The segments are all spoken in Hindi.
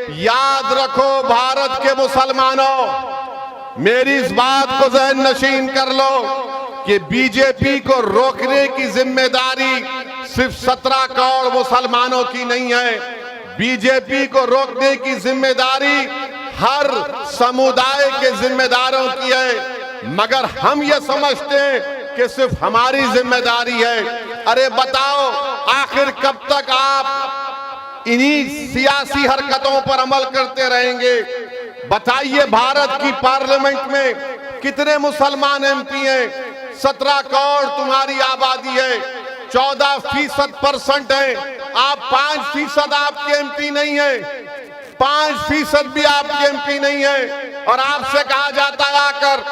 याद रखो भारत के मुसलमानों, मेरी इस बात को ज़हन नशीन कर लो कि बीजेपी को रोकने की जिम्मेदारी सिर्फ 17 करोड़ मुसलमानों की नहीं है। बीजेपी को रोकने की जिम्मेदारी हर समुदाय के जिम्मेदारों की है, मगर हम ये समझते हैं कि सिर्फ हमारी जिम्मेदारी है। अरे बताओ, आखिर कब तक आप इन्हीं सियासी हरकतों पर अमल करते रहेंगे? बताइए, भारत की पार्लियामेंट में कितने मुसलमान एमपी हैं? 17 करोड़ तुम्हारी आबादी है, 14% है। आप 5% आपके एमपी नहीं है, 5% भी आपके एमपी नहीं है। और आपसे कहा जाता है आकर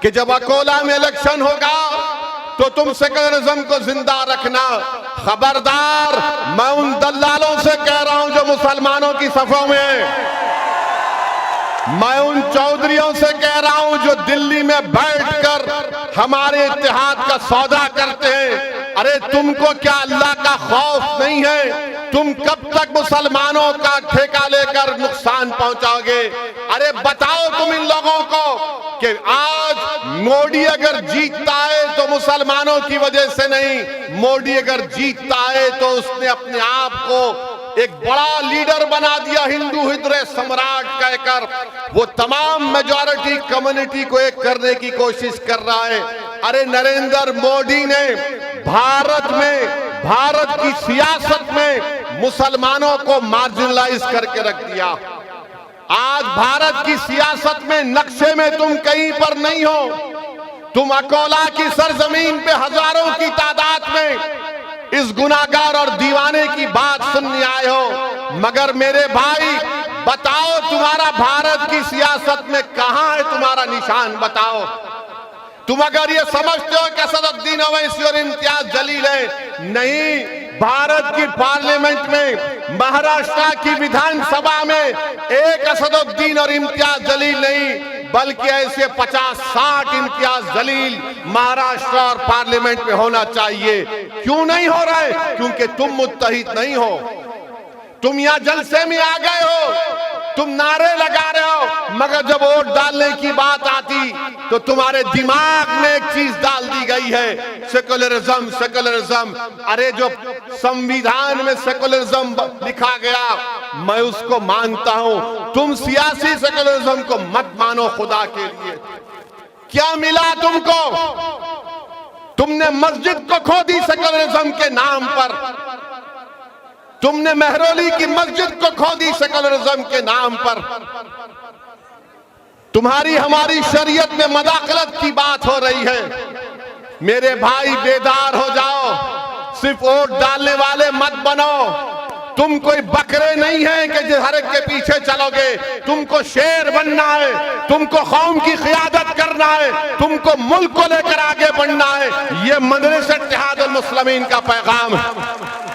कि जब अकोला में इलेक्शन होगा तो तुम सेकुलरिज्म को जिंदा रखना। खबरदार, मैं उन दल्लालों से कह रहा हूं जो मुसलमानों की सफों में हैं। मैं उन चौधरियों से कह रहा हूं जो दिल्ली में बैठकर हमारे इत्तेहाद का सौदा करते हैं। अरे तुमको क्या अल्लाह का खौफ नहीं है? तुम कब तक मुसलमानों का ठेका लेकर नुकसान पहुंचाओगे? अरे बताओ तुम इन लोगों को कि आज मोदी अगर जीतता है तो मुसलमानों की वजह से नहीं, मोदी अगर जीतता है तो उसने अपने आप को एक बड़ा लीडर बना दिया, हिंदू हृदय सम्राट कहकर। वो तमाम मेजॉरिटी कम्युनिटी को एक करने की कोशिश कर रहा है। अरे नरेंद्र मोदी ने भारत में, भारत की सियासत में मुसलमानों को मार्जिनलाइज करके रख दिया। आज भारत की सियासत में नक्शे में तुम कहीं पर नहीं हो। तुम अकोला की सरजमीन पे हजारों की तादाद में इस गुनाहगार और दीवाने की बात सुनने आए हो, मगर मेरे भाई बताओ, तुम्हारा भारत की सियासत में कहां है तुम्हारा निशान? बताओ। तुम अगर ये समझते हो कि असदुद्दीन ओवैसी और इम्तियाज जलील है, नहीं, भारत की पार्लियामेंट में, महाराष्ट्र की विधानसभा में एक असदुद्दीन और इम्तियाज जलील नहीं, बल्कि ऐसे 50-60 इम्तियाज जलील महाराष्ट्र और पार्लियामेंट में होना चाहिए। क्यों नहीं हो रहा है? क्योंकि तुम मुत्तहिद नहीं हो। तुम यहां जलसे में आ गए हो, तुम नारे लगा रहे हो, मगर जब वोट डालने की बात आती तो तुम्हारे दिमाग में एक चीज डाल दी गई है, सेकुलरिज्म, सेकुलरिज्म। अरे जो संविधान में सेकुलरिज्म लिखा गया, मैं उसको मानता हूं। तुम सियासी सेकुलरिज्म को मत मानो खुदा के लिए। क्या मिला तुमको? तुमने मस्जिद को खो दी सेकुलरिज्म के नाम पर। तुमने मेहरौली की मस्जिद को खो दी सेकुलरिज्म के नाम पर। तुम्हारी हमारी शरीयत में मदाखलत की बात हो रही है। मेरे भाई बेदार हो जाओ, सिर्फ वोट डालने वाले मत बनो। तुम कोई बकरे नहीं है कि हर एक के पीछे चलोगे। तुमको शेर बनना है, तुमको कौम की क़ियादत करना है, तुमको मुल्क को लेकर आगे बढ़ना है। ये मजलिस इत्तेहादुल मुस्लिमीन का पैगाम है।